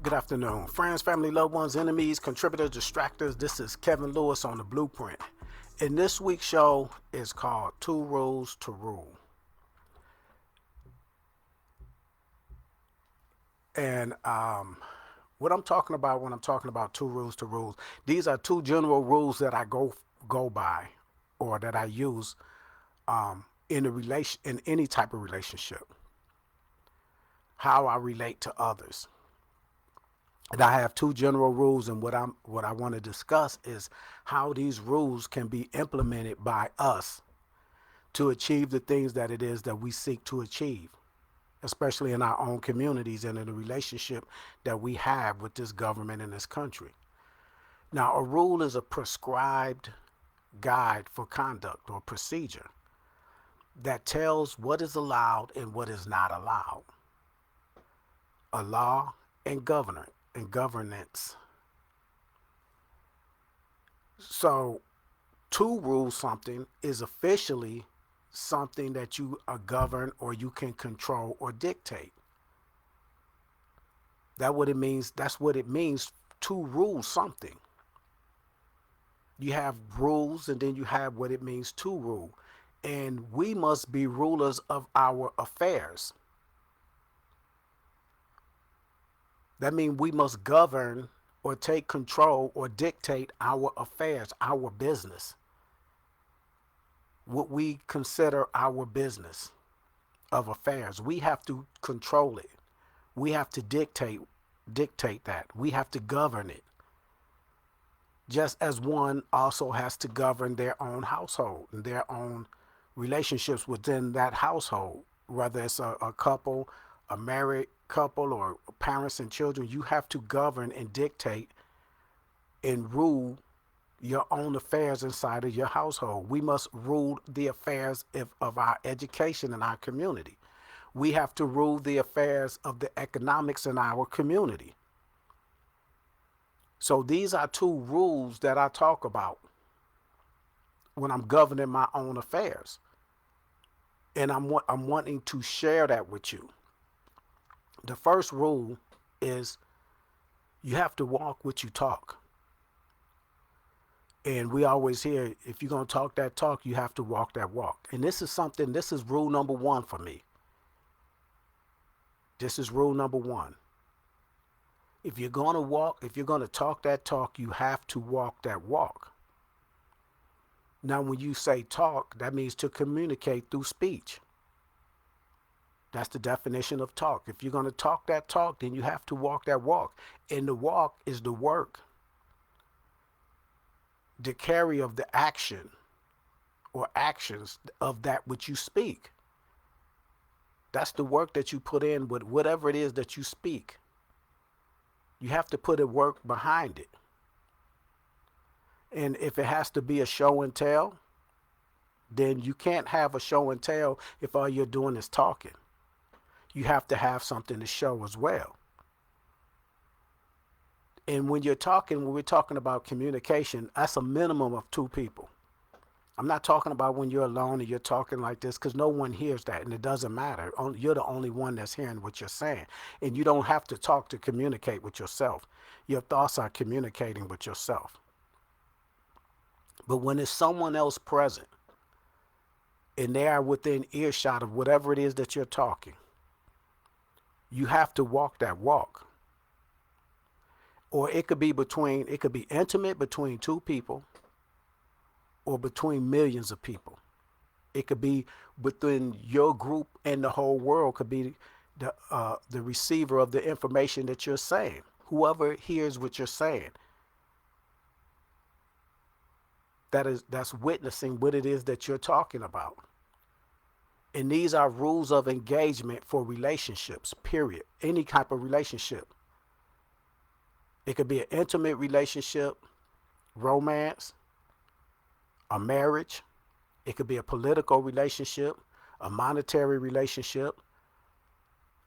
Good afternoon. Friends, family, loved ones, enemies, contributors, distractors. This is Kevin Lewis on the Blueprint. And this week's show is called Two Rules to Rule. And what I'm talking about when I'm talking about two rules to rules, these are two general rules that I go by or that I use in a relation in any type of relationship. How I relate to others. And I have two general rules, and what I want to discuss is how these rules can be implemented by us to achieve the things that it is that we seek to achieve, especially in our own communities and in the relationship that we have with this government and this country. Now, a rule is a prescribed guide for conduct or procedure that tells what is allowed and what is not allowed. A law and governance. So to rule something is officially something that you are govern or you can control or dictate. That's what it means to rule something. You have rules and then you have what it means to rule. And we must be rulers of our affairs. That means we must govern or take control or dictate our affairs, our business, what we consider our business of affairs. We have to control it. We have to dictate that. We have to govern it. Just as one also has to govern their own household and their own relationships within that household, whether it's a couple, a married couple, or parents and children. You have to govern and dictate and rule your own affairs inside of your household. We must rule the affairs of our education in our community. We have to rule the affairs of the economics in our community. So these are two rules that I talk about when I'm governing my own affairs. And I'm wanting to share that with you. The first rule is you have to walk what you talk. And we always hear, if you're going to talk that talk, you have to walk that walk. And this is rule number one for me. This is rule number one. If you're going to talk that talk, you have to walk that walk. Now, when you say talk, that means to communicate through speech. That's the definition of talk. If you're going to talk that talk, then you have to walk that walk. And the walk is the work, the carry of the action or actions of that which you speak. That's the work that you put in with whatever it is that you speak. You have to put a work behind it. And if it has to be a show and tell, then you can't have a show and tell if all you're doing is talking. You have to have something to show as well. And when we're talking about communication, that's a minimum of two people. I'm not talking about when you're alone and you're talking like this, because no one hears that, and it doesn't matter. You're the only one that's hearing what you're saying. And you don't have to talk to communicate with yourself. Your thoughts are communicating with yourself. But when there's someone else present and they are within earshot of whatever it is that you're talking, you have to walk that walk. Or it could be intimate between two people or between millions of people. It could be within your group, and the whole world could be the receiver of the information that you're saying. Whoever hears what you're saying, that's witnessing what it is that you're talking about. And these are rules of engagement for relationships, period. Any type of relationship. It could be an intimate relationship, romance, a marriage. It could be a political relationship, a monetary relationship,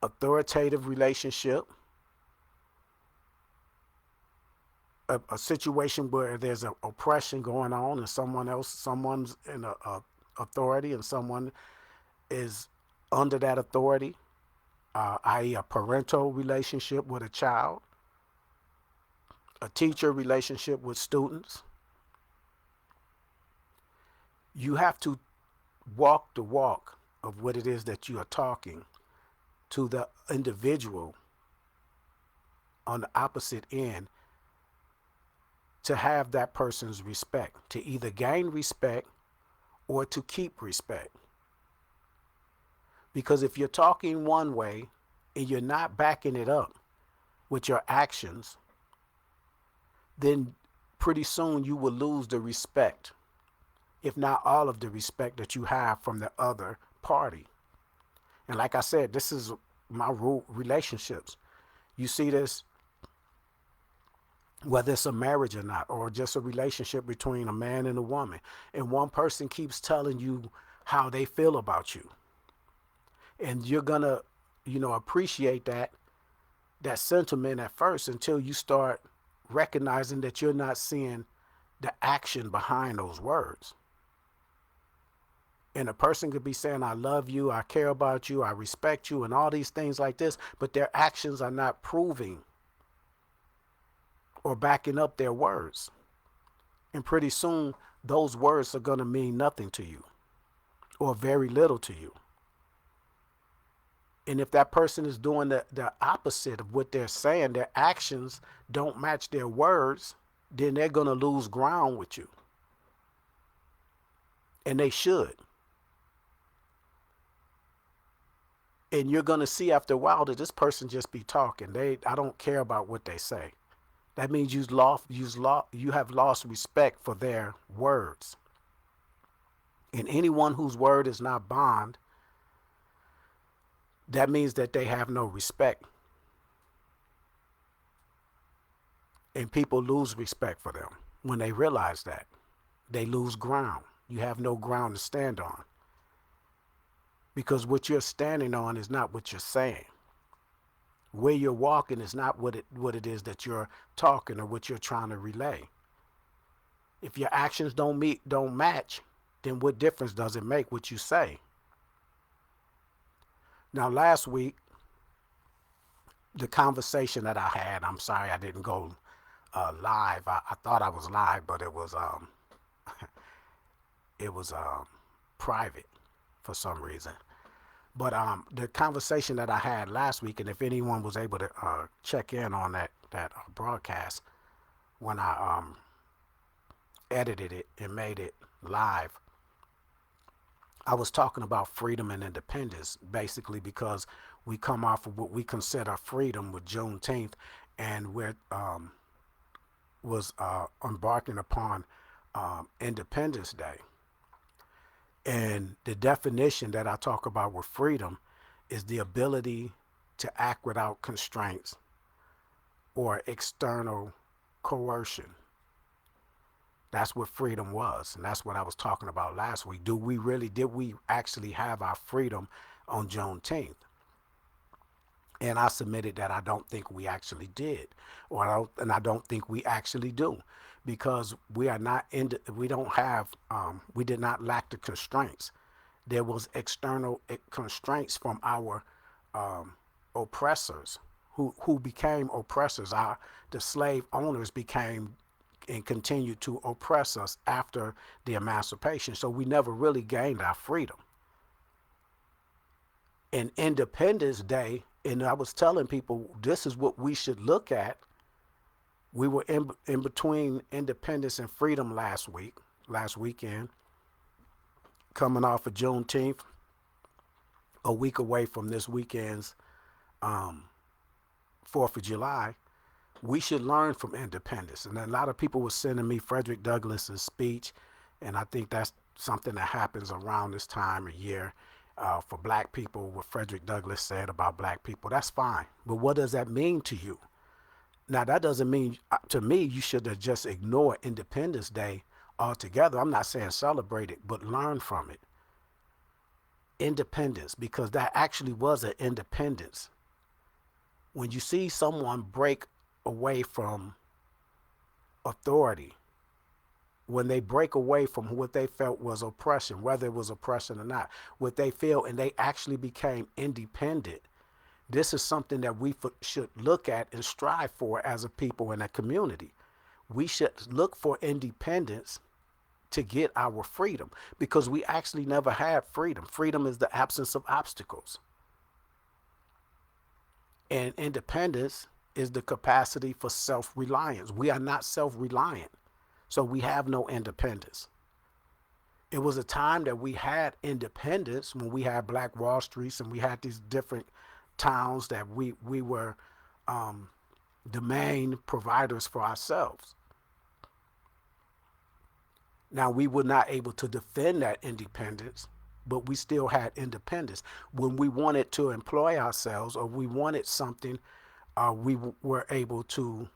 authoritative relationship, a situation where there's an oppression going on and someone's in a authority and someone is under that authority, i.e. a parental relationship with a child, a teacher relationship with students, you have to walk the walk of what it is that you are talking to the individual on the opposite end to have that person's respect, to either gain respect or to keep respect. Because if you're talking one way and you're not backing it up with your actions, then pretty soon you will lose the respect, if not all of the respect that you have from the other party. And like I said, this is my rule: relationships. You see this whether it's a marriage or not, or just a relationship between a man and a woman, and one person keeps telling you how they feel about you, and you're gonna, appreciate that sentiment at first until you start recognizing that you're not seeing the action behind those words. And a person could be saying, I love you, I care about you, I respect you, and all these things like this, but their actions are not proving or backing up their words. And pretty soon, those words are going to mean nothing to you or very little to you. And if that person is doing the opposite of what they're saying, their actions don't match their words, then they're going to lose ground with you. And they should. And you're going to see after a while that this person just be talking. I don't care about what they say. That means you have lost respect for their words. And anyone whose word is not bond, that means that they have no respect. And people lose respect for them when they realize that. They lose ground. You have no ground to stand on. Because what you're standing on is not what you're saying. Where you're walking is not what it is that you're talking or what you're trying to relay. If your actions don't match, then what difference does it make what you say? Now, last week, the conversation that I had, I'm sorry I didn't go live. I thought I was live, but it was private for some reason. But the conversation that I had last week, and if anyone was able to check in on that broadcast when I edited it and made it live, I was talking about freedom and independence, basically because we come off of what we consider freedom with Juneteenth, and we're was embarking upon Independence Day. And the definition that I talk about with freedom is the ability to act without constraints or external coercion. That's what freedom was, and that's what I was talking about last week. Did we actually have our freedom on Juneteenth? And I submitted that I don't think we actually did, I don't think we actually do, because we did not lack the constraints. There was external constraints from our oppressors, who became oppressors. The slave owners became and continued to oppress us after the emancipation. So we never really gained our freedom. And Independence Day, and I was telling people this is what we should look at. We were in between independence and freedom last weekend, coming off of Juneteenth, a week away from this weekend's 4th of July. We should learn from independence. And a lot of people were sending me Frederick Douglass's speech, and I think that's something that happens around this time of year for black people, what Frederick Douglass said about black people. That's fine. But what does that mean to you? Now, that doesn't mean, to me, you should have just ignored Independence Day altogether. I'm not saying celebrate it, but learn from it. Independence, because that actually was an independence. When you see someone break away from authority, when they break away from what they felt was oppression, whether it was oppression or not, what they feel, and they actually became independent, This is something that we should look at and strive for as a people in a community. We should look for independence to get our freedom because we actually never had freedom. Freedom is the absence of obstacles. And independence is the capacity for self reliance. We are not self reliant, so we have no independence. It was a time that we had independence when we had Black Wall Streets and we had these different towns that we were um, the main providers for ourselves. Now, we were not able to defend that independence, but we still had independence. When we wanted to employ ourselves or we wanted something, we were able to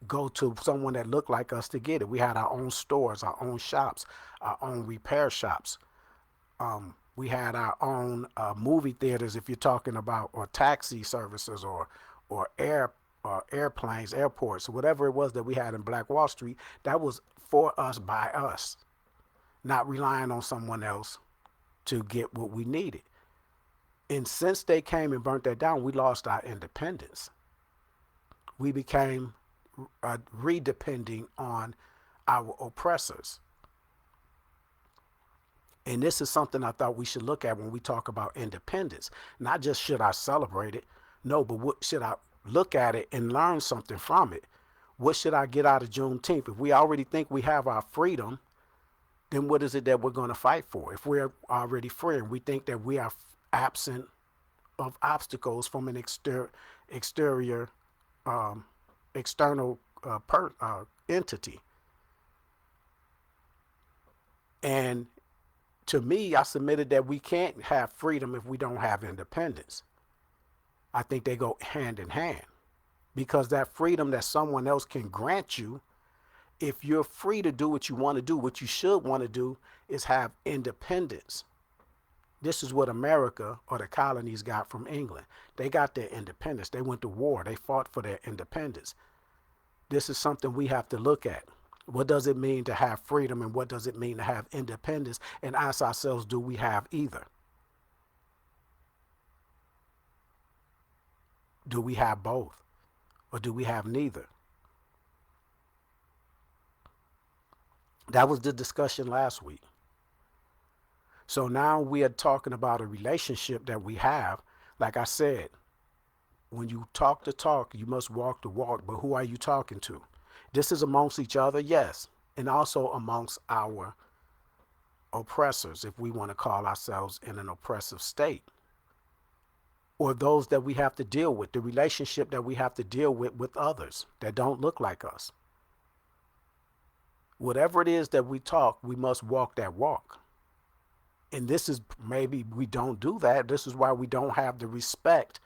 go to someone that looked like us to get it. We had our own stores, our own shops, our own repair shops. We had our own movie theaters, if you're talking about, or taxi services, or airplanes, airports, whatever it was that we had in Black Wall Street. That was for us by us, not relying on someone else to get what we needed. And since they came and burnt that down, we lost our independence. We became redepending on our oppressors. And this is something I thought we should look at when we talk about independence. Not just should I celebrate it, no, but what should I look at it and learn something from it? What should I get out of Juneteenth? If we already think we have our freedom, then what is it that we're going to fight for? If we're already free and we think that we are absent of obstacles from an exterior, external entity. And to me, I submitted that we can't have freedom if we don't have independence. I think they go hand in hand because that freedom that someone else can grant you, if you're free to do what you want to do, what you should want to do is have independence. This is what America or the colonies got from England. They got their independence. They went to war. They fought for their independence. This is something we have to look at. What does it mean to have freedom and what does it mean to have independence? And ask ourselves, do we have either? Do we have both? Or do we have neither? That was the discussion last week. So now we are talking about a relationship that we have. Like I said, when you talk the talk, you must walk the walk. But who are you talking to? This is amongst each other, yes, and also amongst our oppressors, if we want to call ourselves in an oppressive state, or those that we have to deal with, the relationship that we have to deal with others that don't look like us. Whatever it is that we talk, we must walk that walk. And this is maybe we don't do that. This is why we don't have the respect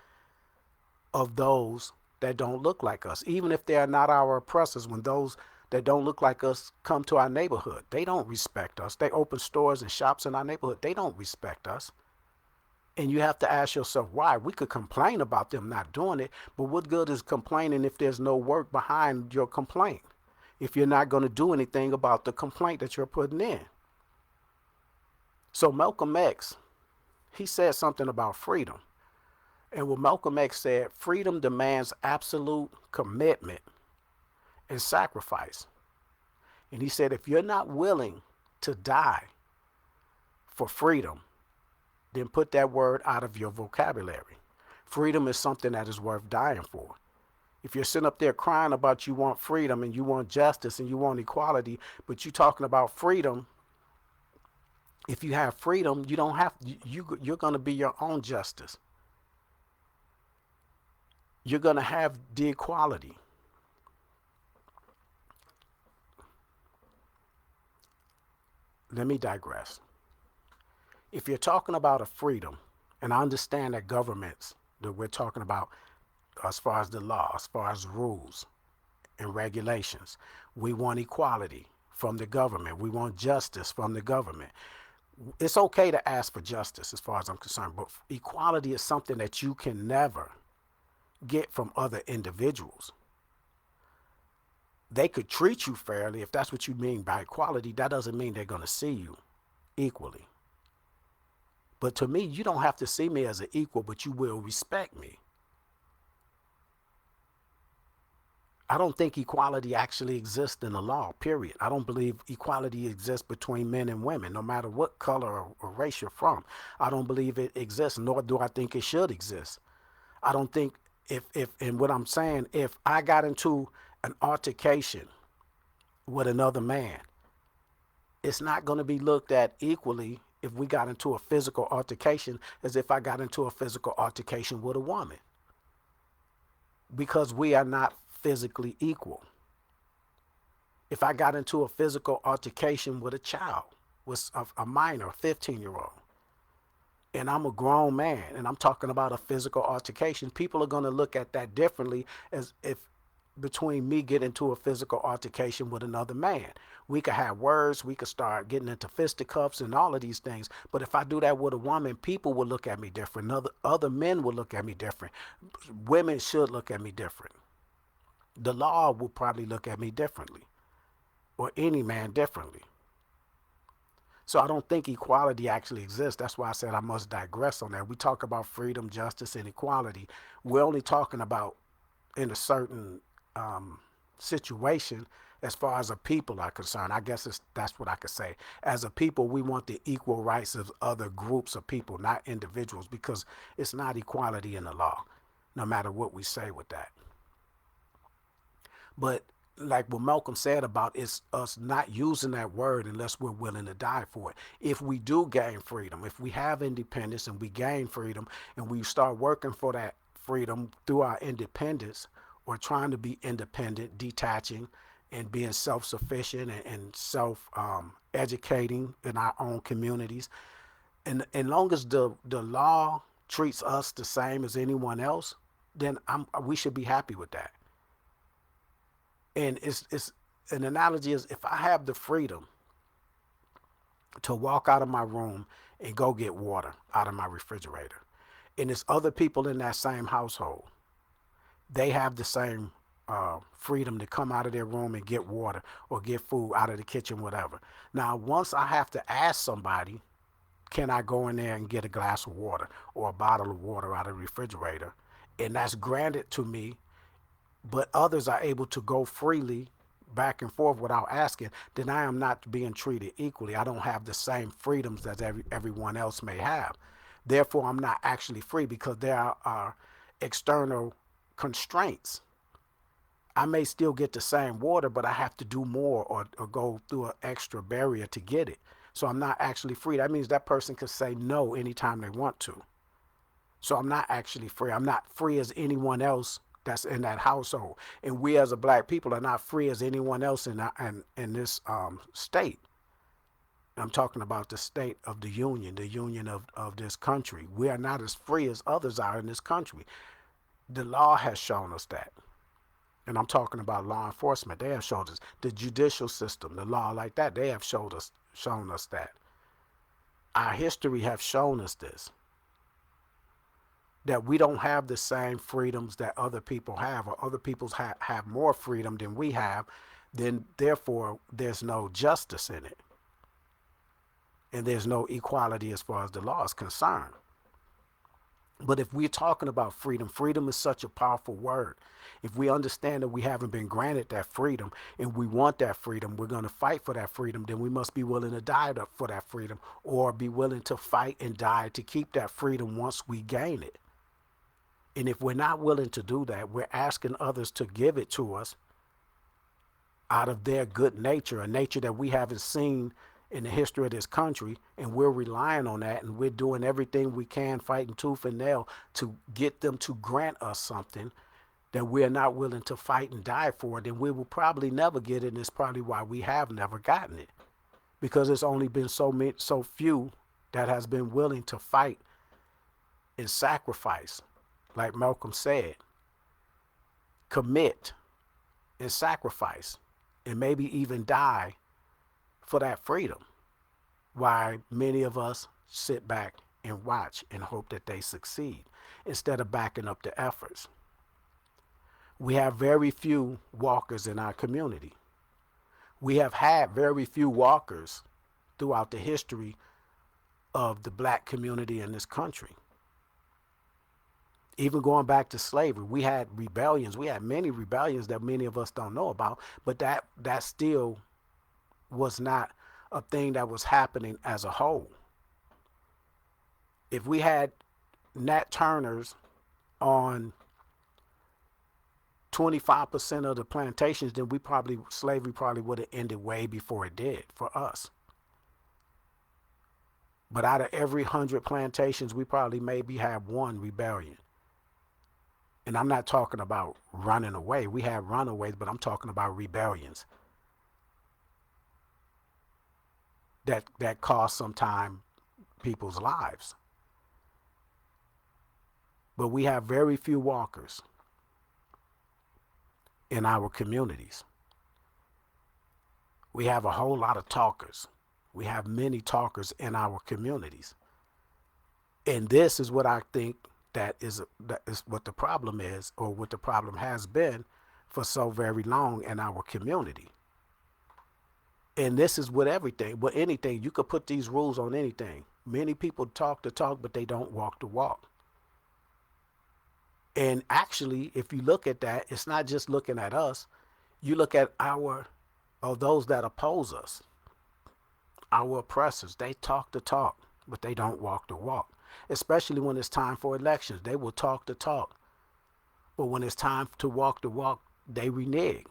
of those that don't look like us, even if they are not our oppressors. When those that don't look like us come to our neighborhood, they don't respect us. They open stores and shops in our neighborhood. They don't respect us. And you have to ask yourself why. We could complain about them not doing it, but what good is complaining if there's no work behind your complaint? If you're not going to do anything about the complaint that you're putting in. So Malcolm X, he said something about freedom. And what Malcolm X said, freedom demands absolute commitment and sacrifice. And he said, if you're not willing to die for freedom, then put that word out of your vocabulary. Freedom is something that is worth dying for. If you're sitting up there crying about you want freedom and you want justice and you want equality, but you're talking about freedom, if you have freedom, you don't have you're going to be your own justice. You're going to have the equality. Let me digress. If you're talking about a freedom, and I understand that governments that we're talking about as far as the law, as far as rules and regulations, we want equality from the government. We want justice from the government. It's okay to ask for justice as far as I'm concerned, but equality is something that you can never get from other individuals. They could treat you fairly. If that's what you mean by equality, that doesn't mean they're going to see you equally. But to me, you don't have to see me as an equal, but you will respect me. I don't think equality actually exists in the law, period. I don't believe equality exists between men and women, no matter what color or race you're from. I don't believe it exists, nor do I think it should exist. I don't think and what I'm saying, if I got into an altercation with another man, it's not going to be looked at equally if we got into a physical altercation as if I got into a physical altercation with a woman, because we are not physically equal. If I got into a physical altercation with a child, with a minor, a 15-year-old, and I'm a grown man and I'm talking about a physical altercation, people are going to look at that differently as if between me getting into a physical altercation with another man. We could have words, we could start getting into fisticuffs and all of these things. But if I do that with a woman, people will look at me different. Other men will look at me different. Women should look at me different. The law will probably look at me differently, or any man differently. So I don't think equality actually exists. That's why I said I must digress on that. We talk about freedom, justice, and equality. We're only talking about in a certain situation as far as a people are concerned. I guess that's what I could say. As a people, we want the equal rights of other groups of people, not individuals, because it's not equality in the law, no matter what we say with that. But like what Malcolm said about it's us not using that word unless we're willing to die for it. If we do gain freedom, if we have independence and we gain freedom and we start working for that freedom through our independence, or trying to be independent, detaching, and being self-sufficient and self-educating in our own communities, and as long as the law treats us the same as anyone else, then we should be happy with that. And it's an analogy is if I have the freedom to walk out of my room and go get water out of my refrigerator, and there's other people in that same household, they have the same freedom to come out of their room and get water or get food out of the kitchen, whatever. Now, once I have to ask somebody, can I go in there and get a glass of water or a bottle of water out of the refrigerator? And that's granted to me, but others are able to go freely back and forth without asking, then I am not being treated equally. I don't have the same freedoms that everyone else may have. Therefore, I'm not actually free because there are external constraints. I may still get the same water, but I have to do more or go through an extra barrier to get it. So I'm not actually free. That means that person could say no anytime they want to. So I'm not actually free. I'm not free as anyone else that's in that household. And we as a black people are not free as anyone else in this state. I'm talking about the state of the union of this country. We are not as free as others are in this country. The law has shown us that. And I'm talking about law enforcement. They have showed us the judicial system, the law like that. They have shown us that. Our history have shown us this. That we don't have the same freedoms that other people have, or other people have more freedom than we have, then therefore there's no justice in it. And there's no equality as far as the law is concerned. But if we're talking about freedom, freedom is such a powerful word. If we understand that we haven't been granted that freedom and we want that freedom, we're going to fight for that freedom, then we must be willing to die for that freedom, or be willing to fight and die to keep that freedom once we gain it. And if we're not willing to do that, we're asking others to give it to us out of their good nature, a nature that we haven't seen in the history of this country, and we're relying on that, and we're doing everything we can, fighting tooth and nail, to get them to grant us something that we're not willing to fight and die for, then we will probably never get it, and it's probably why we have never gotten it. Because it's only been so few that has been willing to fight and sacrifice, like Malcolm said, commit and sacrifice, and maybe even die for that freedom, why many of us sit back and watch and hope that they succeed instead of backing up the efforts. We have very few walkers in our community. We have had very few walkers throughout the history of the black community in this country. Even going back to slavery, we had rebellions. We had many rebellions that many of us don't know about, but that still was not a thing that was happening as a whole. If we had Nat Turners on 25% of the plantations, then slavery probably would have ended way before it did for us. But out of every 100 plantations, we probably maybe have one rebellion. And I'm not talking about running away. We have runaways, but I'm talking about rebellions that cost sometimes people's lives. But we have very few walkers in our communities. We have a whole lot of talkers. We have many talkers in our communities. And this is what I think that is what the problem is, or what the problem has been for so very long in our community. And this is with everything, with anything. You could put these rules on anything. Many people talk the talk, but they don't walk the walk. And actually, if you look at that, it's not just looking at us. You look at those that oppose us, our oppressors. They talk the talk, but they don't walk the walk. Especially when it's time for elections. They will talk the talk. But when it's time to walk the walk, they renege.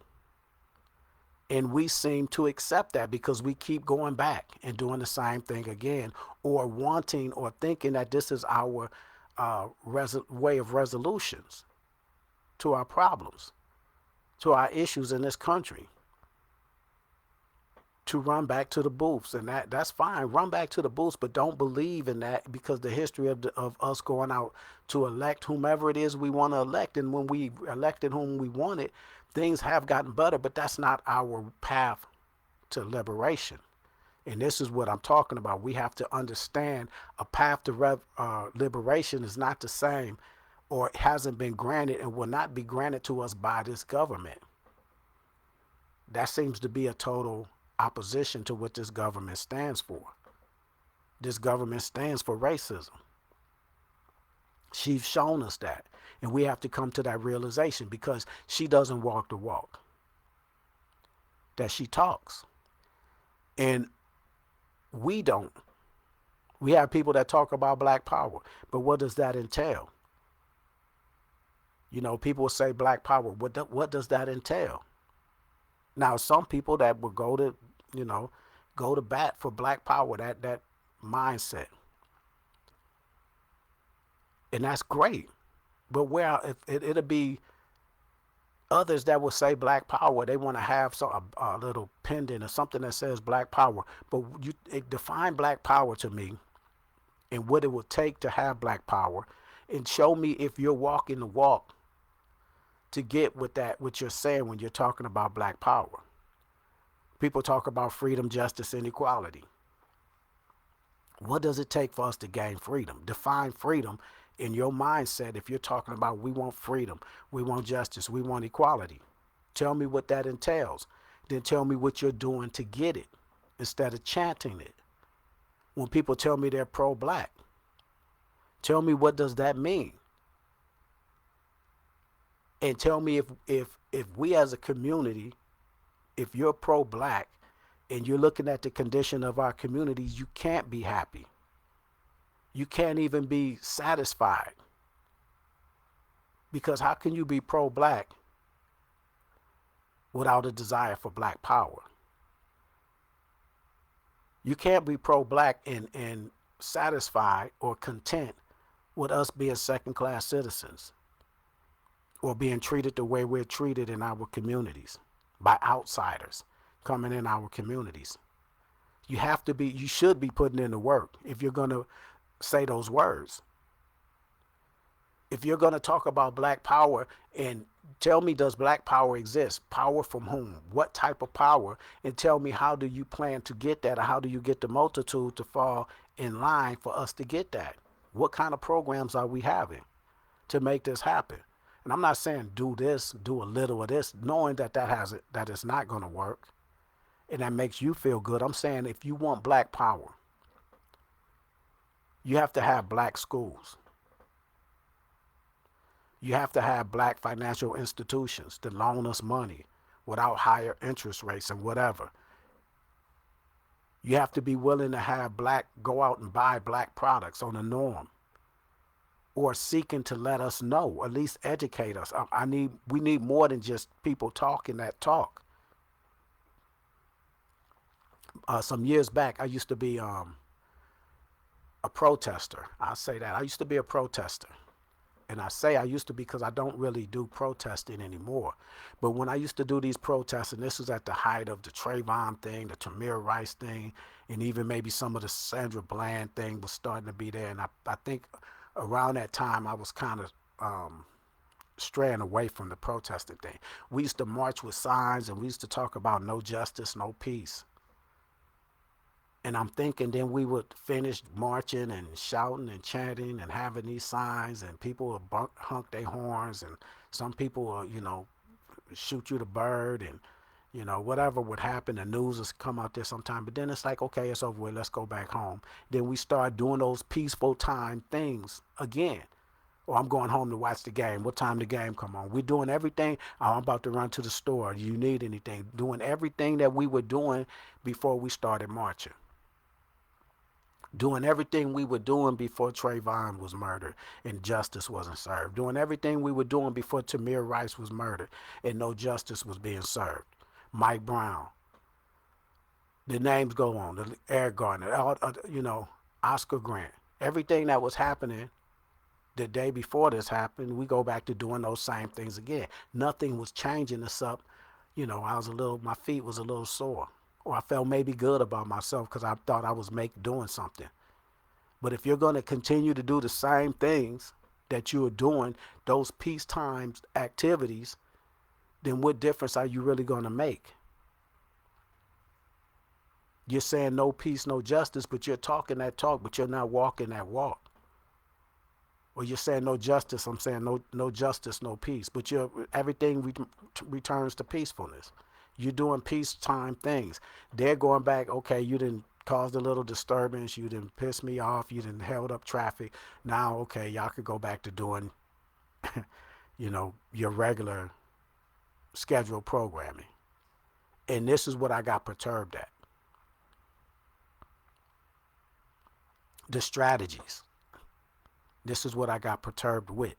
And we seem to accept that because we keep going back and doing the same thing again, or wanting or thinking that this is our way of resolutions to our problems, to our issues in this country. To run back to the booths, and that's fine. Run back to the booths, but don't believe in that, because the history of us going out to elect whomever it is we want to elect, and when we elected whom we wanted, things have gotten better, but that's not our path to liberation. And this is what I'm talking about. We have to understand a path to liberation is not the same, or it hasn't been granted and will not be granted to us by this government. That seems to be a total opposition to what this government stands for. This government stands for racism. She's shown us that. And we have to come to that realization, because she doesn't walk the walk that she talks. And we don't. We have people that talk about black power, but what does that entail? You know, people say black power. What does that entail? Now, some people that will go to bat for black power, that mindset. And that's great. But it'll be others that will say black power. They want to have a little pendant or something that says black power. But define black power to me, and what it would take to have black power, and show me if you're walking the walk to get what you're saying when you're talking about black power. People talk about freedom, justice, and equality. What does it take for us to gain freedom? Define freedom in your mindset. If you're talking about we want freedom, we want justice, we want equality, tell me what that entails. Then tell me what you're doing to get it, instead of chanting it. When people tell me they're pro-black, tell me what does that mean? And tell me if we as a community, if you're pro-black and you're looking at the condition of our communities, you can't be happy. You can't even be satisfied. Because how can you be pro-black without a desire for black power? You can't be pro-black and satisfied or content with us being second-class citizens, or being treated the way we're treated in our communities by outsiders coming in our communities. You should be putting in the work if you're going to say those words. If you're going to talk about black power, and tell me, does black power exist? Power from whom? What type of power? And tell me, how do you plan to get that? Or how do you get the multitude to fall in line for us to get that? What kind of programs are we having to make this happen? And I'm not saying do this, do a little of this, knowing that it's not going to work, and that makes you feel good. I'm saying if you want black power, You have to have black schools. You have to have black financial institutions to loan us money without higher interest rates and whatever. You have to be willing to have black go out and buy black products on the norm or seeking to let us know, at least educate us. We need more than just people talking that talk. Some years back, I used to be a protester. I say that. I used to be a protester. And I say I used to because I don't really do protesting anymore. But when I used to do these protests, and this was at the height of the Trayvon thing, the Tamir Rice thing, and even maybe some of the Sandra Bland thing was starting to be there. And I think around that time I was kind of straying away from the protesting thing. We used to march with signs and we used to talk about no justice, no peace. And I'm thinking then we would finish marching and shouting and chanting and having these signs, and people would honk their horns, and some people will, shoot you the bird, and, whatever would happen. The news would come out there sometime. But then it's like, okay, it's over with. Let's go back home. Then we start doing those peaceful time things again. Or I'm going home to watch the game. What time the game come on? We're doing everything. Oh, I'm about to run to the store. Do you need anything? Doing everything that we were doing before we started marching. Doing everything we were doing before Trayvon was murdered and justice wasn't served. Doing everything we were doing before Tamir Rice was murdered and no justice was being served. Mike Brown. The names go on. Eric Garner. Oscar Grant. Everything that was happening the day before this happened, we go back to doing those same things again. Nothing was changing us up. My feet was a little sore. Or I felt maybe good about myself because I thought I was doing something. But if you're going to continue to do the same things that you are doing, those peacetime activities, then what difference are you really going to make? You're saying no peace, no justice, but you're talking that talk, but you're not walking that walk. Or you're saying no justice, I'm saying no justice, no peace, but everything returns to peacefulness. You're doing peacetime things. They're going back, okay, you didn't cause a little disturbance, you didn't piss me off, you didn't held up traffic. Now, okay, y'all could go back to doing, your regular scheduled programming. And this is what I got perturbed at. The strategies. This is what I got perturbed with.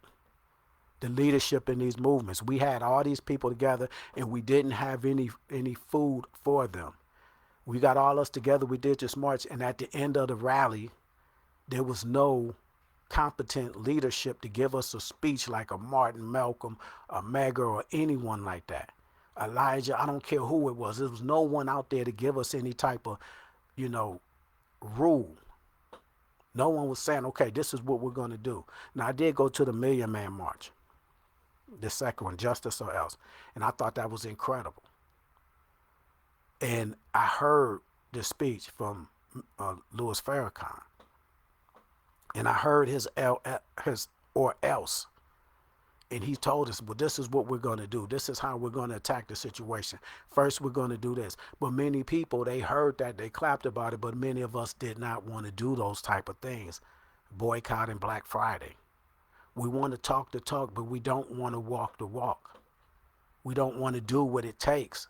The leadership in these movements. We had all these people together and we didn't have any food for them. We got all us together, we did this march, and at the end of the rally, there was no competent leadership to give us a speech like a Martin Malcolm, a Medgar, or anyone like that. Elijah, I don't care who it was. There was no one out there to give us any type of, rule. No one was saying, okay, this is what we're going to do. Now, I did go to the Million Man March, the second one, Justice or Else, and I thought that was incredible. And I heard the speech from Louis Farrakhan, and I heard his or else, and he told us, well, this is what we're going to do. This is how we're going to attack the situation. First, we're going to do this. But many people, they heard that, they clapped about it, but many of us did not want to do those type of things. Boycotting Black Friday. We want to talk the talk, but we don't want to walk the walk. We don't want to do what it takes,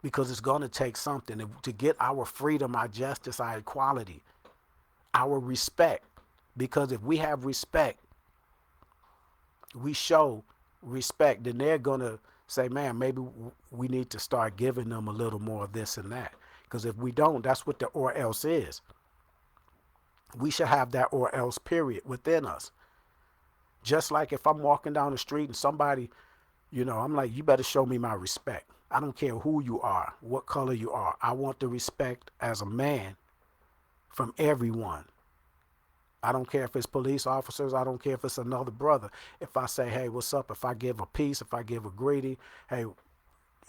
because it's going to take something to get our freedom, our justice, our equality, our respect. Because if we have respect, we show respect, then they're going to say, man, maybe we need to start giving them a little more of this and that. Because if we don't, that's what the or else is. We should have that or else period within us. Just like if I'm walking down the street and somebody, I'm like, you better show me my respect. I don't care who you are, what color you are. I want the respect as a man from everyone. I don't care if it's police officers. I don't care if it's another brother. If I say, hey, what's up? If I give a peace, if I give a greeting, hey,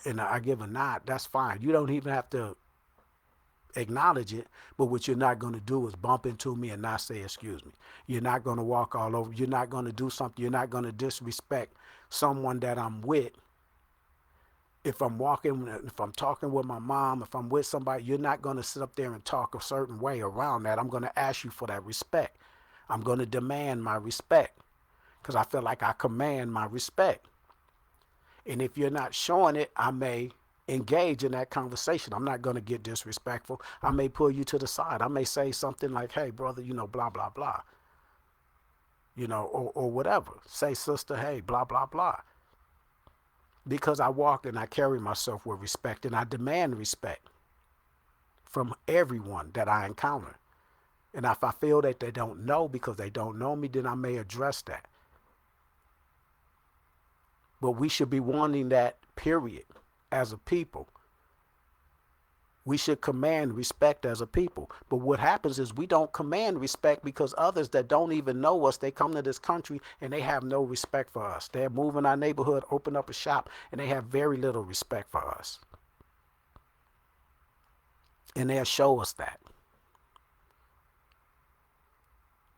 and I give a nod, that's fine. You don't even have to acknowledge it, but what you're not going to do is bump into me and not say excuse me. You're not going to walk all over. You're not going to do something. You're not going to disrespect someone that I'm with. If I'm talking with my mom, if I'm with somebody, you're not going to sit up there and talk a certain way around that. I'm going to ask you for that respect. I'm going to demand my respect because I feel like I command my respect. And if you're not showing it, I may engage in that conversation. I'm not going to get disrespectful. I may pull you to the side. I may say something like, hey, brother, blah, blah, blah, or whatever. Say, sister, hey, blah, blah, blah. Because I walk and I carry myself with respect and I demand respect from everyone that I encounter. And if I feel that they don't know because they don't know me, then I may address that. But we should be wanting that, period, as a people. We should command respect as a people. But what happens is we don't command respect because others that don't even know us, they come to this country and they have no respect for us. They're moving our neighborhood, open up a shop, and they have very little respect for us. And they'll show us that.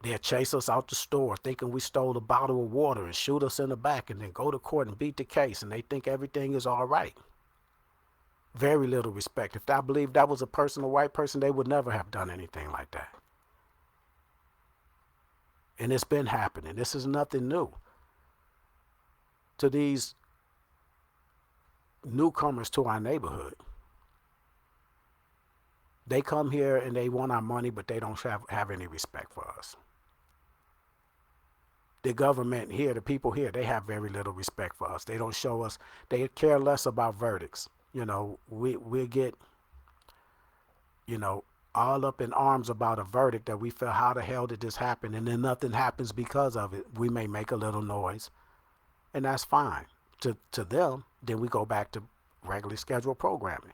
They'll chase us out the store thinking we stole a bottle of water and shoot us in the back and then go to court and beat the case, and they think everything is all right. Very little respect. If I believe that was a white person, they would never have done anything like that. And it's been happening. This is nothing new. To these newcomers to our neighborhood, they come here and they want our money, but they don't have any respect for us. The government here, the people here, they have very little respect for us. They don't show us, they care less about verdicts. We get, all up in arms about a verdict that we feel, how the hell did this happen? And then nothing happens because of it. We may make a little noise, and that's fine. To them, then we go back to regularly scheduled programming.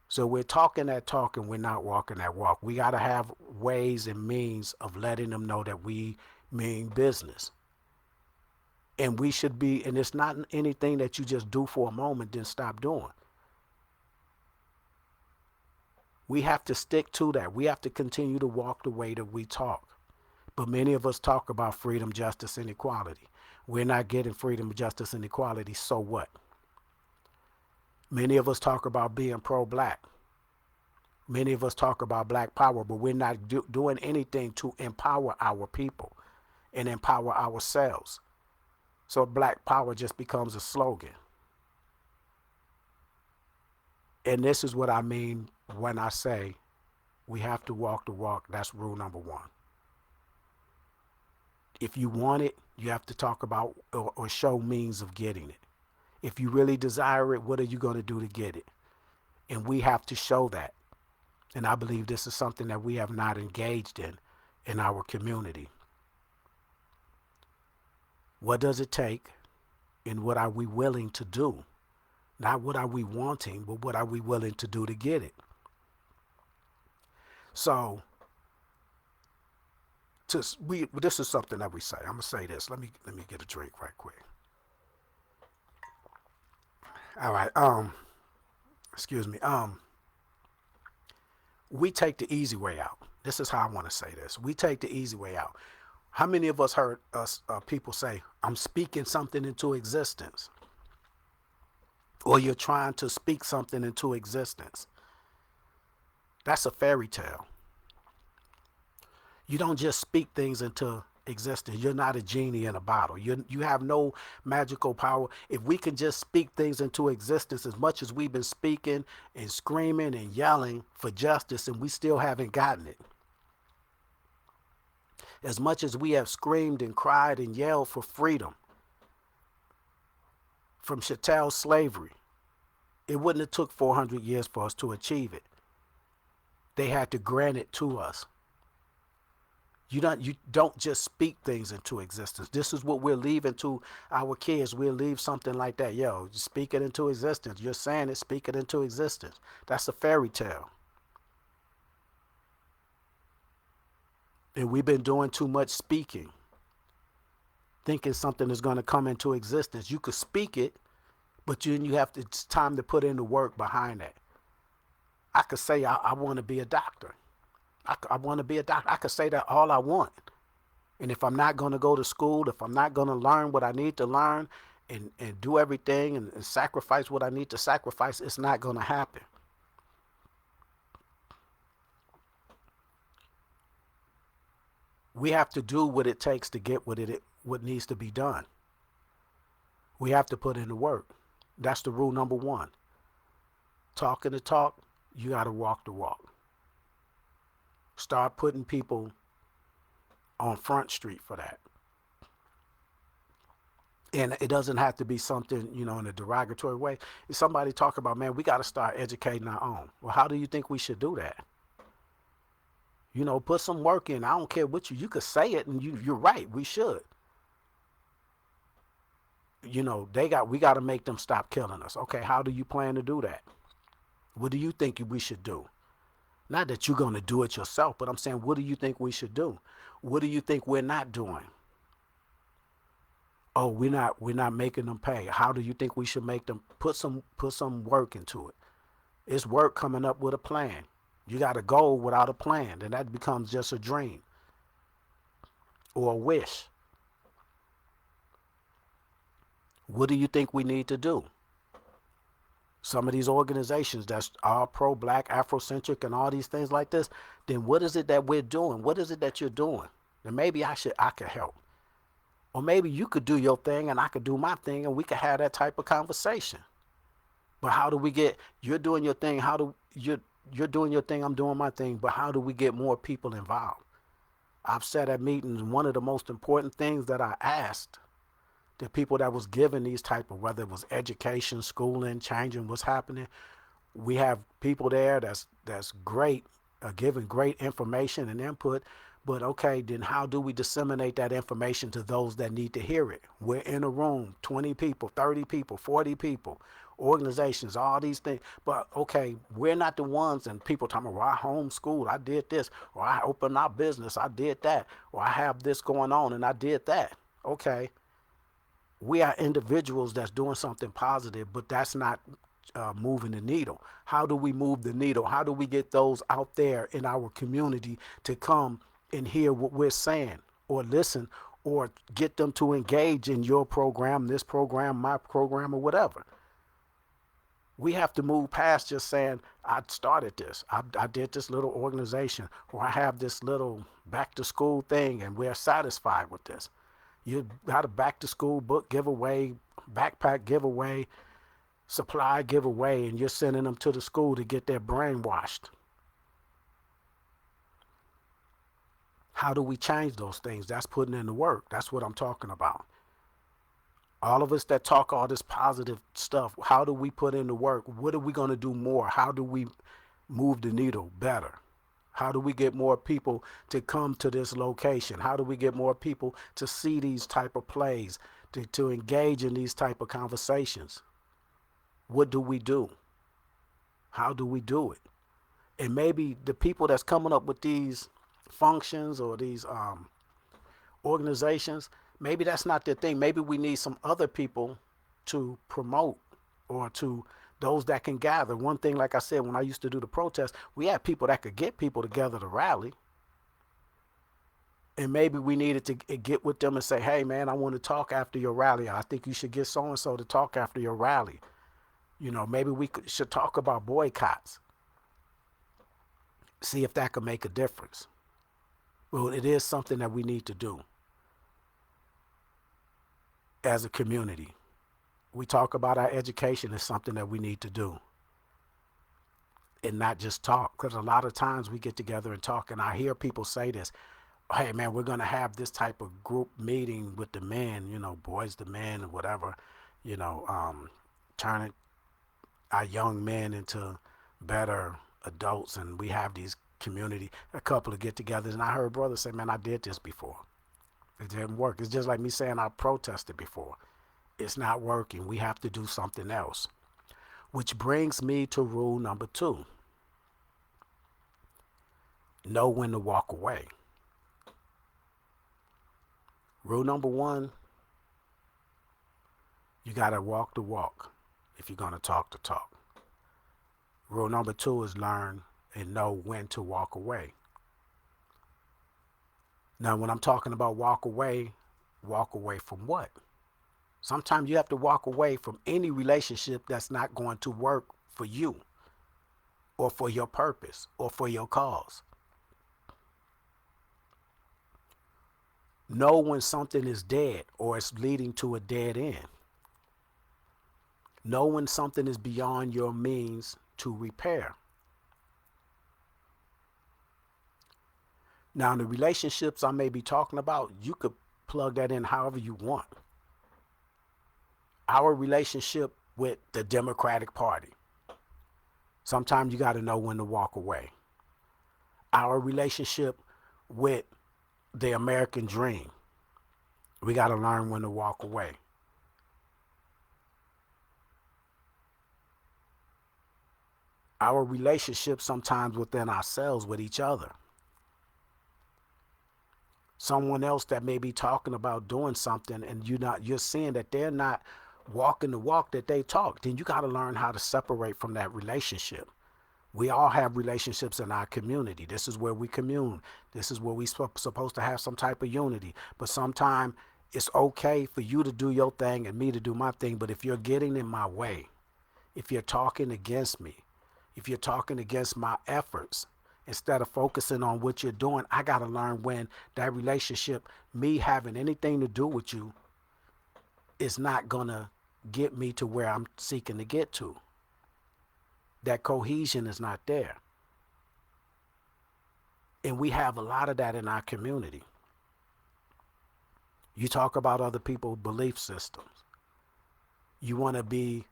So we're talking that talk and we're not walking that walk. We got to have ways and means of letting them know that we mean business. And we should be, and it's not anything that you just do for a moment, then stop doing. We have to stick to that. We have to continue to walk the way that we talk. But many of us talk about freedom, justice, and equality. We're not getting freedom, justice, and equality, so what? Many of us talk about being pro-black. Many of us talk about black power, but we're not doing anything to empower our people and empower ourselves. So black power just becomes a slogan. And this is what I mean when I say we have to walk the walk. That's rule number one. If you want it, you have to talk about or show means of getting it. If you really desire it, what are you going to do to get it? And we have to show that. And I believe this is something that we have not engaged in our community. What does it take, and what are we willing to do? Not what are we wanting, but what are we willing to do to get it? So, this is something that we say. I'm gonna say this. Let me get a drink right quick. All right. Excuse me. We take the easy way out. This is how I want to say this. We take the easy way out. How many of us heard people say, I'm speaking something into existence? Or you're trying to speak something into existence. That's a fairy tale. You don't just speak things into existence. You're not a genie in a bottle. You have no magical power. If we can just speak things into existence, as much as we've been speaking and screaming and yelling for justice, and we still haven't gotten it. As much as we have screamed and cried and yelled for freedom from chattel slavery, it wouldn't have took 400 years for us to achieve it. They had to grant it to us. You don't just speak things into existence. This is what we're leaving to our kids. We'll leave something like that. Yo, speak it into existence. You're saying it, speak it into existence. That's a fairy tale. And we've been doing too much speaking, thinking something is going to come into existence. You could speak it, but it's time to put in the work behind that. I could say I want to be a doctor. I want to be a doctor. I could say that all I want. And if I'm not going to go to school, if I'm not going to learn what I need to learn and do everything and sacrifice what I need to sacrifice, it's not going to happen. We have to do what it takes to get what needs to be done. We have to put in the work. That's the rule number one. Talking the talk, you got to walk the walk. Start putting people on Front Street for that. And it doesn't have to be something, in a derogatory way. If somebody talk about, man, we got to start educating our own. Well, how do you think we should do that? Put some work in. I don't care what you could say it, and you're right. We should. We got to make them stop killing us. Okay, how do you plan to do that? What do you think we should do? Not that you're going to do it yourself, but I'm saying, what do you think we should do? What do you think we're not doing? Oh, we're not making them pay. How do you think we should make them put some work into it? It's work coming up with a plan. You got a goal without a plan, and that becomes just a dream or a wish. What do you think we need to do? Some of these organizations that's all pro-black, Afrocentric, and all these things like this, then what is it that we're doing? What is it that you're doing? Then maybe I could help. Or maybe you could do your thing and I could do my thing and we could have that type of conversation. But how do we get, you're doing your thing, you're doing your thing, I'm doing my thing, but how do we get more people involved? I've said at meetings, one of the most important things that I asked the people that was given these type of, whether it was education, schooling, changing what's happening, we have people there that's great, giving great information and input. But okay, then how do we disseminate that information to those that need to hear it? We're in a room, 20 people, 30 people, 40 people, organizations, all these things. But okay, we're not the ones, and people talking about, well, I homeschooled, I did this, or I opened our business, I did that, or I have this going on and I did that. Okay, we are individuals that's doing something positive, but that's not moving the needle. How do we move the needle? How do we get those out there in our community to come and hear what we're saying or listen or get them to engage in your program, this program, my program, or whatever? We have to move past just saying, I started this, I did this little organization, or I have this little back to school thing and we're satisfied with this. You got a back to school book giveaway, backpack giveaway, supply giveaway, and you're sending them to the school to get their brainwashed. How do we change those things? That's putting in the work. That's what I'm talking about. All of us that talk all this positive stuff, how do we put in the work? What are we going to do more? How do we move the needle better? How do we get more people to come to this location? How do we get more people to see these type of plays, to engage in these type of conversations? What do we do? How do we do it? And maybe the people that's coming up with these functions or these organizations, maybe that's not their thing. Maybe we need some other people to promote or to those that can gather. One thing, like I said, when I used to do the protest, we had people that could get people together to rally. And maybe we needed to get with them and say, hey, man, I want to talk after your rally. I think you should get so-and-so to talk after your rally. Maybe we should talk about boycotts. See if that could make a difference. Well, it is something that we need to do as a community. We talk about our education as something that we need to do and not just talk, because a lot of times we get together and talk, and I hear people say this, hey man, we're going to have this type of group meeting with the men, boys to men or whatever, turning our young men into better adults, and we have these a couple of get-togethers, and I heard brothers say, man, I did this before. It didn't work. It's just like me saying I protested before. It's not working. We have to do something else. Which brings me to rule number 2. Know when to walk away. Rule number 1, you got to walk the walk if you're going to talk the talk. Rule number 2 is learn and know when to walk away. Now, when I'm talking about walk away from what? Sometimes you have to walk away from any relationship that's not going to work for you or for your purpose or for your cause. Know when something is dead or it's leading to a dead end. Know when something is beyond your means to repair. Now, in the relationships I may be talking about, you could plug that in however you want. Our relationship with the Democratic Party, sometimes you got to know when to walk away. Our relationship with the American dream, we got to learn when to walk away. Our relationship sometimes within ourselves with each other. Someone else that may be talking about doing something and you're seeing that they're not walking the walk that they talk, then you got to learn how to separate from that relationship. We all have relationships in our community. This is where we commune. This is where we supposed to have some type of unity. But sometimes it's okay for you to do your thing and me to do my thing. But if you're getting in my way, if you're talking against me, if you're talking against my efforts, instead of focusing on what you're doing, I got to learn when that relationship, me having anything to do with you, is not going to get me to where I'm seeking to get to. That cohesion is not there. And we have a lot of that in our community. You talk about other people's belief systems. You want to be,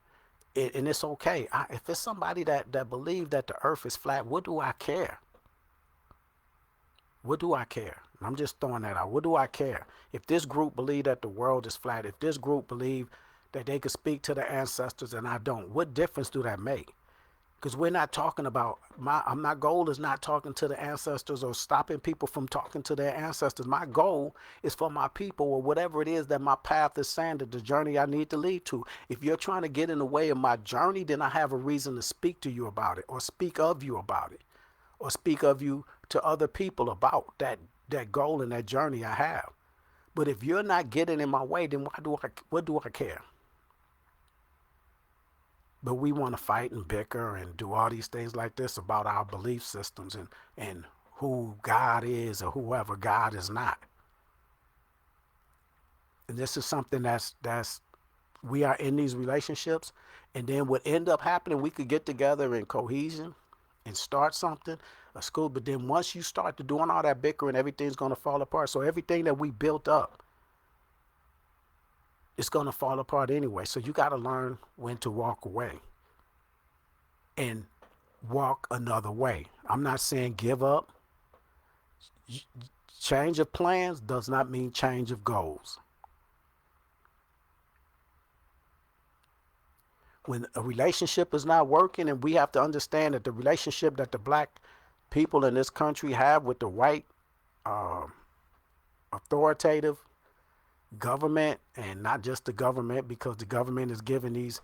and it's okay. If it's somebody that believes that the earth is flat, what do I care? What do I care? I'm just throwing that out. What do I care? If this group believe that the world is flat, if this group believe that they could speak to their ancestors and I don't, what difference do that make? Because we're not talking about, my goal is not talking to the ancestors or stopping people from talking to their ancestors. My goal is for my people or whatever it is that my path is saying, that the journey I need to lead to. If you're trying to get in the way of my journey, then I have a reason to speak to you about it or speak of you about it or speak of you to other people about that goal and that journey I have. But if you're not getting in my way, then what do I care? But we want to fight and bicker and do all these things like this about our belief systems and who God is or whoever God is not. And this is something that's we are in these relationships, and then what end up happening, we could get together in cohesion and start something, a school, but then once you start to doing all that bickering, everything's going to fall apart. So everything that we built up, it's going to fall apart anyway. So you got to learn when to walk away and walk another way. I'm not saying give up. Change of plans does not mean change of goals. When a relationship is not working, and we have to understand that the relationship that the black people in this country have with the white uh, authoritative government, and not just the government, because the government is giving these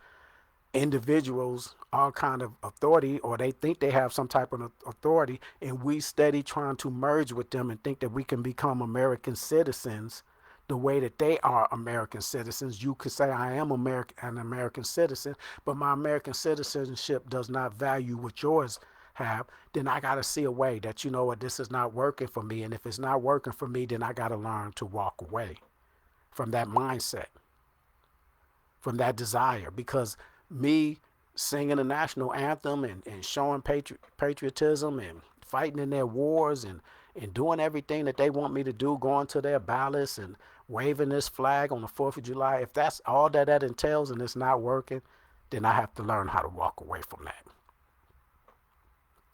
individuals all kind of authority, or they think they have some type of authority, and we steady trying to merge with them and think that we can become American citizens the way that they are American citizens. You could say I am an American citizen, but my American citizenship does not value what yours have. Then I got to see a way that, you know what, this is not working for me. And if it's not working for me, then I got to learn to walk away from that mindset, from that desire. Because me singing the national anthem and showing patriotism and fighting in their wars and doing everything that they want me to do, going to their ballots and waving this flag on the 4th of July, if that's all that entails and it's not working, then I have to learn how to walk away from that.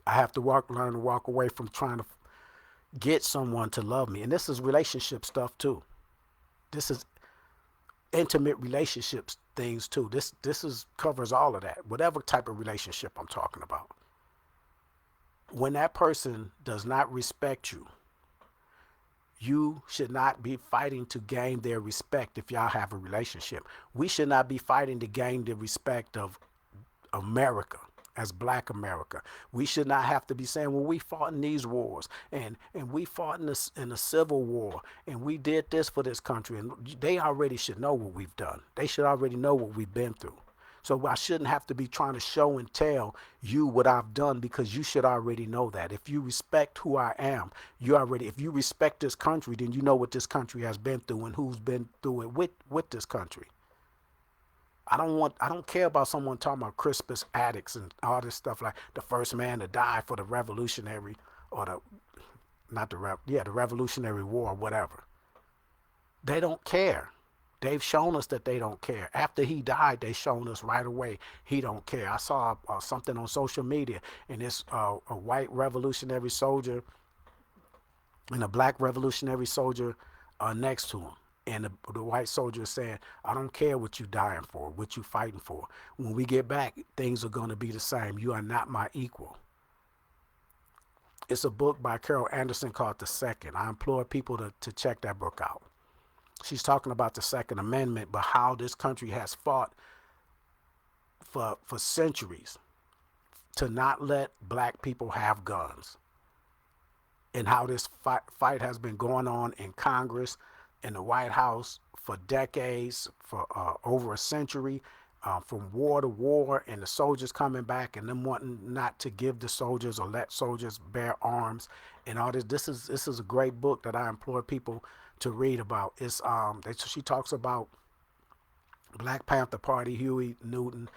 I have to learn to walk away from trying to get someone to love me. And this is relationship stuff too. This is intimate relationships things too. This is covers all of that. Whatever type of relationship I'm talking about. When that person does not respect you, you should not be fighting to gain their respect. If y'all have a relationship, we should not be fighting to gain the respect of America, as black America. We should not have to be saying, well, we fought in these wars and we fought in the Civil War and we did this for this country. And they already should know what we've done. They should already know what we've been through. So I shouldn't have to be trying to show and tell you what I've done, because you should already know that. If you respect who I am, if you respect this country, then you know what this country has been through and who's been through it with this country. I don't care about someone talking about Crispus Attucks and all this stuff, like the first man to die for the revolutionary, or the not the the Revolutionary War, or whatever. They don't care. They've shown us that they don't care. After he died, they shown us right away he don't care. I saw something on social media, and it's a white revolutionary soldier and a black revolutionary soldier next to him. And the white soldier is saying, I don't care what you dying for, what you fighting for. When we get back, things are going to be the same. You are not my equal. It's a book by Carol Anderson called The Second. I implore people to check that book out. She's talking about the Second Amendment, but how this country has fought for centuries to not let black people have guns, and how this fight has been going on in Congress, in the White House, for decades, for over a century, from war to war, and the soldiers coming back and them wanting not to give the soldiers or let soldiers bear arms and all this. This is a great book that I implore people to read about. She talks about Black Panther Party, Huey Newton,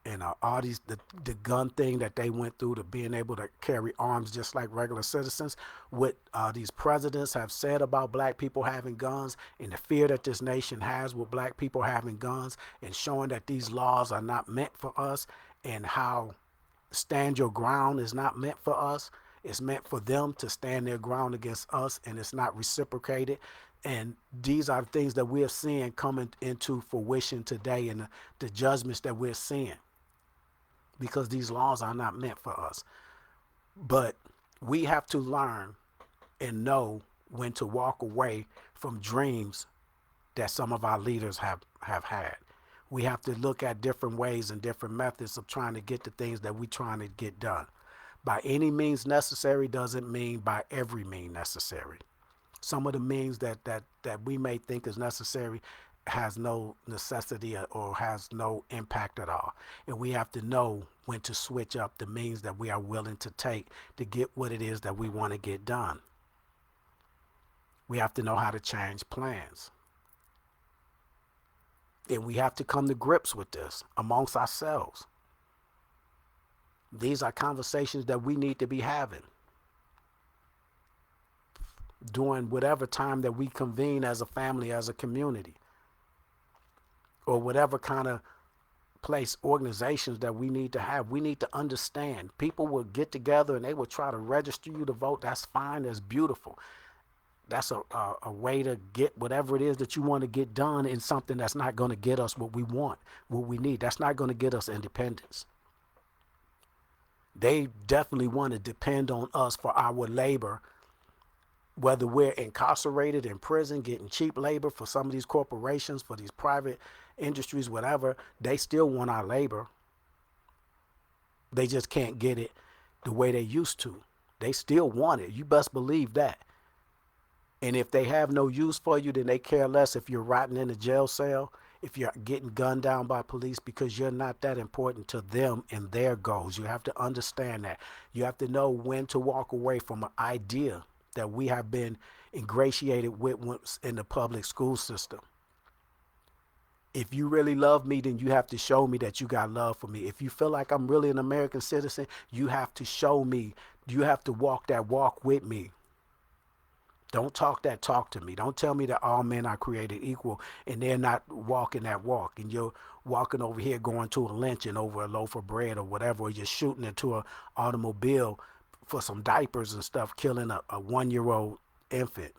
and all these the gun thing that they went through, to being able to carry arms just like regular citizens. What these presidents have said about black people having guns, and the fear that this nation has with black people having guns, and showing that these laws are not meant for us, and how stand your ground is not meant for us. It's meant for them to stand their ground against us, and it's not reciprocated. And these are things that we're seeing coming into fruition today, and the judgments that we're seeing, because these laws are not meant for us. But we have to learn and know when to walk away from dreams that some of our leaders have had. We have to look at different ways and different methods of trying to get the things that we're trying to get done. By any means necessary doesn't mean by every means necessary. Some of the means that we may think is necessary has no necessity or has no impact at all. And we have to know when to switch up the means that we are willing to take to get what it is that we want to get done. We have to know how to change plans. And we have to come to grips with this amongst ourselves. These are conversations that we need to be having during whatever time that we convene as a family, as a community, or whatever kind of place, organizations that we need to have. We need to understand. People will get together and they will try to register you to vote. That's fine. That's beautiful. That's a way to get whatever it is that you want to get done in something that's not going to get us what we want, what we need. That's not going to get us independence. They definitely want to depend on us for our labor, whether we're incarcerated in prison, getting cheap labor for some of these corporations, for these private industries, whatever. They still want our labor. They just can't get it the way they used to. They still want it. You best believe that. And if they have no use for you, then they care less if you're rotting in a jail cell, if you're getting gunned down by police, because you're not that important to them and their goals. You have to understand that. You have to know when to walk away from an idea that we have been ingratiated with in the public school system. If you really love me, then you have to show me that you got love for me. If you feel like I'm really an American citizen, you have to show me. You have to walk that walk with me. Don't talk that talk to me. Don't tell me that all men are created equal and they're not walking that walk. And you're walking over here going to a lynching over a loaf of bread or whatever, or you're shooting into an automobile for some diapers and stuff, killing a 1-year-old infant.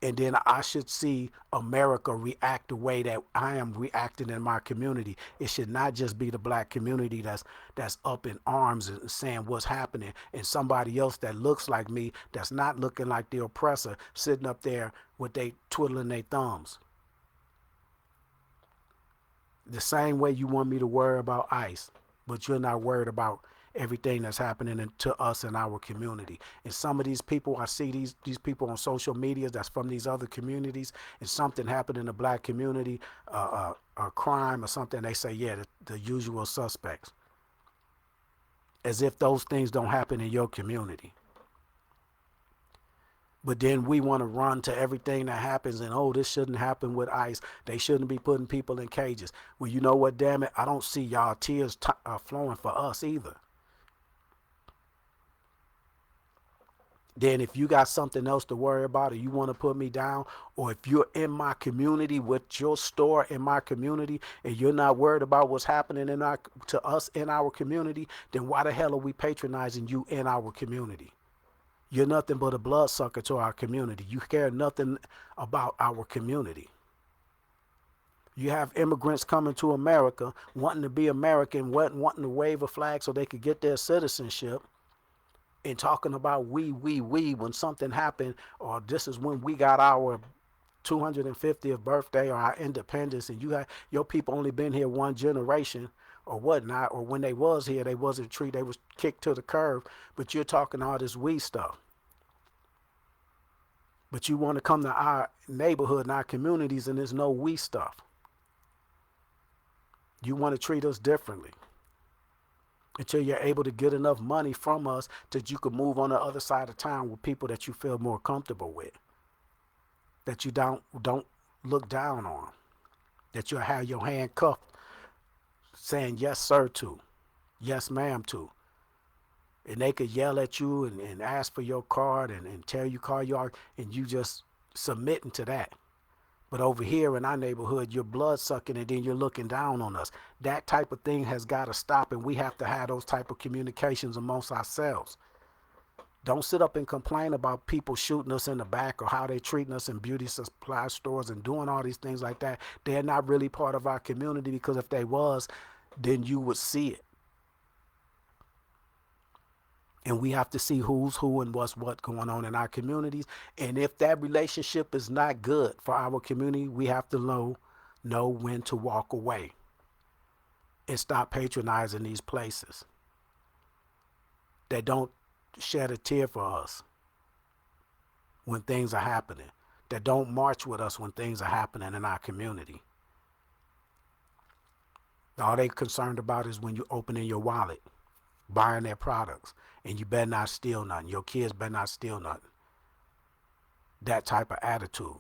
And then I should see America react the way that I am reacting in my community. It should not just be the black community that's up in arms and saying what's happening, and somebody else that looks like me, that's not looking like the oppressor, sitting up there with they twiddling their thumbs. The same way you want me to worry about ICE, but you're not worried about everything that's happening to us in our community. And some of these people, I see these people on social media that's from these other communities, and something happened in the black community, a crime or something, they say, yeah, the usual suspects, as if those things don't happen in your community. But then we want to run to everything that happens and, oh, this shouldn't happen with ICE. They shouldn't be putting people in cages. Well, you know what, damn it, I don't see y'all tears flowing for us either. Then if you got something else to worry about or you want to put me down, or if you're in my community with your store in my community and you're not worried about what's happening to us in our community, then why the hell are we patronizing you in our community? You're nothing but a bloodsucker to our community. You care nothing about our community. You have immigrants coming to America, wanting to be American, wanting to wave a flag so they could get their citizenship, and talking about we, when something happened, or this is when we got our 250th birthday or our independence, and you have your people only been here one generation or whatnot, or when they was here, they wasn't treated, they was kicked to the curb, but you're talking all this we stuff. But you want to come to our neighborhood and our communities and there's no we stuff. You want to treat us differently until you're able to get enough money from us that you can move on the other side of town with people that you feel more comfortable with, that you don't look down on, that you'll have your hand cuffed saying yes sir to, yes ma'am to. And they could yell at you and ask for your card and tell you call you out, and you just submitting to that. But over here in our neighborhood, you're blood sucking and then you're looking down on us. That type of thing has got to stop, and we have to have those type of communications amongst ourselves. Don't sit up and complain about people shooting us in the back or how they treating us in beauty supply stores and doing all these things like that. They're not really part of our community, because if they was, then you would see it. And we have to see who's who and what's what going on in our communities. And if that relationship is not good for our community, we have to know when to walk away and stop patronizing these places that don't shed a tear for us when things are happening, that don't march with us when things are happening in our community. All they concerned about is when you opening your wallet, buying their products, and you better not steal nothing. Your kids better not steal nothing. That type of attitude.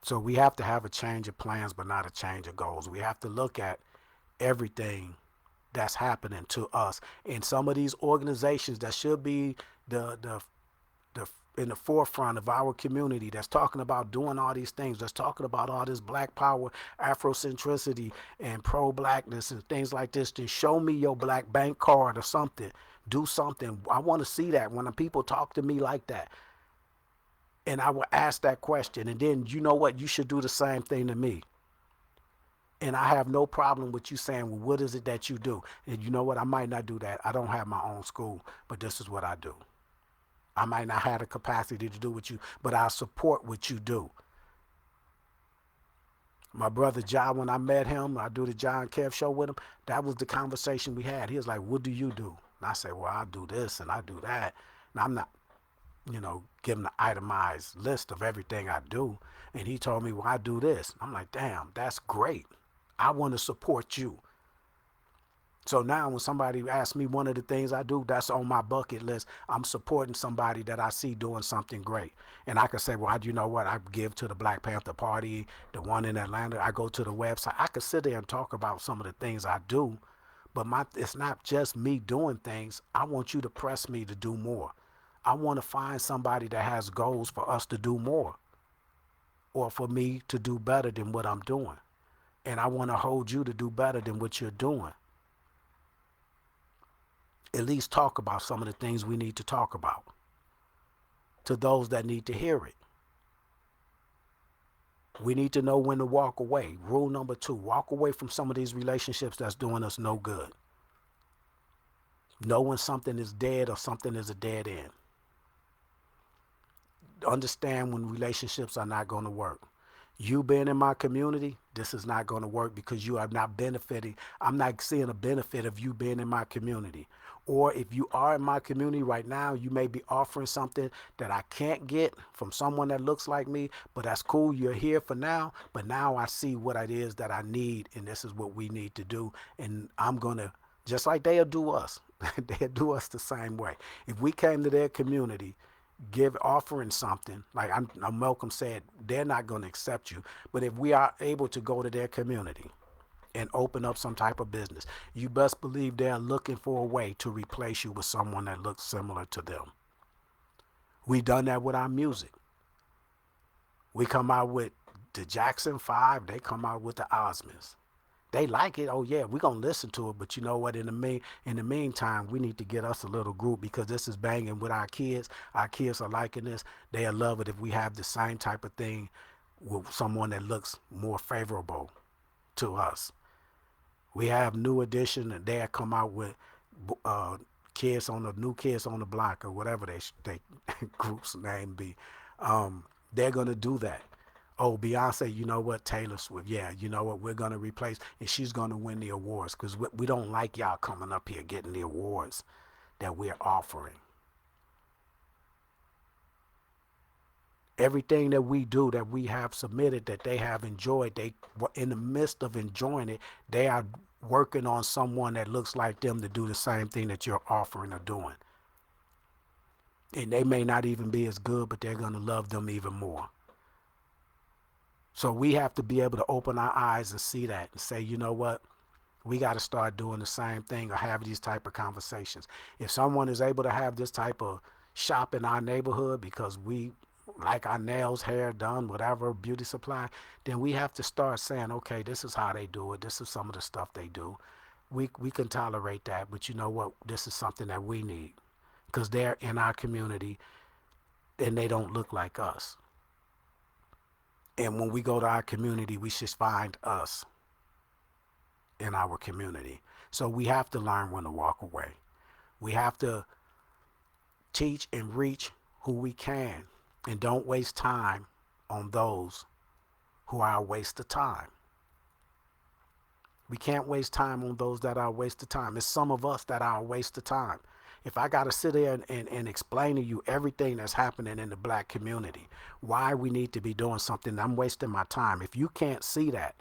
So we have to have a change of plans, but not a change of goals. We have to look at everything that's happening to us. And some of these organizations that should be the in the forefront of our community, that's talking about doing all these things, that's talking about all this black power, Afrocentricity, and pro-blackness and things like this, then show me your black bank card or something. Do something. I want to see that when people talk to me like that. And I will ask that question. And then, you know what? You should do the same thing to me. And I have no problem with you saying, well, what is it that you do? And you know what? I might not do that. I don't have my own school, but this is what I do. I might not have the capacity to do what you, but I support what you do. My brother John, when I met him, I do the John Kev show with him. That was the conversation we had. He was like, what do you do? And I said, well, I do this and I do that. And I'm not, giving an itemized list of everything I do. And he told me, well, I do this. I'm like, damn, that's great. I want to support you. So now when somebody asks me one of the things I do, that's on my bucket list. I'm supporting somebody that I see doing something great. And I could say, well, you know what? I give to the Black Panther Party, the one in Atlanta. I go to the website. I could sit there and talk about some of the things I do. But it's not just me doing things. I want you to press me to do more. I want to find somebody that has goals for us to do more, or for me to do better than what I'm doing. And I want to hold you to do better than what you're doing. At least talk about some of the things we need to talk about to those that need to hear it. We need to know when to walk away. Rule number 2, walk away from some of these relationships that's doing us no good. Know when something is dead or something is a dead end. Understand when relationships are not going to work. You being in my community, this is not going to work because you are not benefiting. I'm not seeing a benefit of you being in my community. Or if you are in my community right now, you may be offering something that I can't get from someone that looks like me, but that's cool. You're here for now, but now I see what it is that I need, and this is what we need to do. And I'm going to, just like they'll do us, they'll do us the same way. If we came to their community, offering something like Malcolm said, they're not going to accept you, but if we are able to go to their community and open up some type of business, you best believe they're looking for a way to replace you with someone that looks similar to them. We done that with our music. We come out with the Jackson 5, they come out with the Osmonds. They like it. Oh yeah, we're gonna listen to it. But you know what? In the meantime, we need to get us a little group because this is banging with our kids. Our kids are liking this. They'll love it if we have the same type of thing with someone that looks more favorable to us. We have New Edition, and they come out with uh, new kids on the block or whatever they group's name be. They're gonna do that. Oh, Beyonce, you know what? Taylor Swift, yeah, you know what? We're gonna replace, and she's gonna win the awards because we don't like y'all coming up here getting the awards that we're offering. Everything that we do, that we have submitted, that they have enjoyed, they in the midst of enjoying it, they are working on someone that looks like them to do the same thing that you're offering or doing. And they may not even be as good, but they're gonna love them even more. So we have to be able to open our eyes and see that and say, you know what? We got to start doing the same thing or have these type of conversations. If someone is able to have this type of shop in our neighborhood because we like our nails, hair done, whatever, beauty supply, then we have to start saying, okay, this is how they do it. This is some of the stuff they do. We can tolerate that, but you know what? This is something that we need because they're in our community and they don't look like us. And when we go to our community, we should find us in our community. So we have to learn when to walk away. We have to teach and reach who we can and don't waste time on those who are a waste of time. We can't waste time on those that are a waste of time. It's some of us that are a waste of time. If I got to sit there and explain to you everything that's happening in the black community, why we need to be doing something, I'm wasting my time. If you can't see that,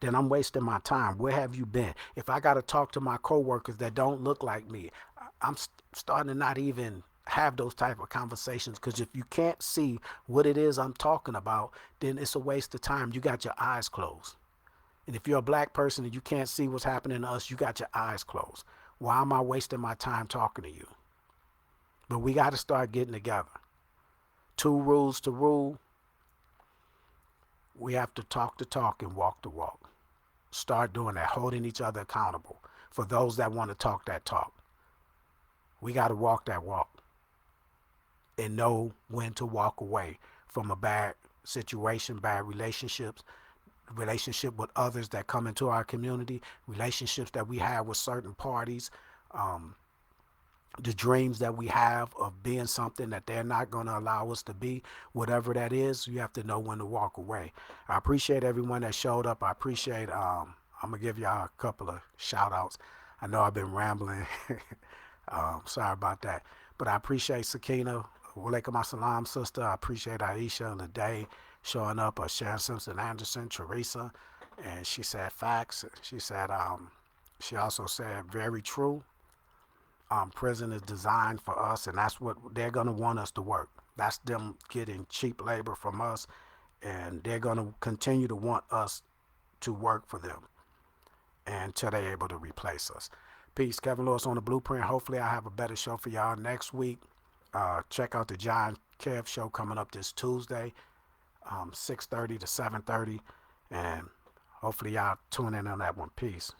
then I'm wasting my time. Where have you been? If I got to talk to my coworkers that don't look like me, I'm starting to not even have those type of conversations because if you can't see what it is I'm talking about, then it's a waste of time. You got your eyes closed. And if you're a black person and you can't see what's happening to us, you got your eyes closed. Why am I wasting my time talking to you? But we got to start getting together. Two rules to rule. We have to talk the talk and walk the walk. Start doing that, holding each other accountable. For those that want to talk that talk, we got to walk that walk and know when to walk away from a bad situation, bad relationships, relationship with others that come into our community, relationships that we have with certain parties, um, the dreams that we have of being something that they're not going to allow us to be, whatever that is, you have to know when to walk away. I appreciate everyone that showed up. I appreciate, I'm going to give y'all a couple of shout outs. I know I've been rambling. Sorry about that. But I appreciate Sakina, Walaikum Assalam, sister. I appreciate Aisha, Lede showing up, Sharon Simpson Anderson, Teresa. And she said facts. She said, she also said very true. Prison is designed for us, and that's what they're going to want us to work. That's them getting cheap labor from us, and they're going to continue to want us to work for them until they're able to replace us. Peace. Kevin Lewis on the Blueprint. Hopefully I have a better show for y'all next week. Check out the John Kev show coming up this Tuesday, 6:30 to 7:30, and hopefully y'all tune in on that one. Peace.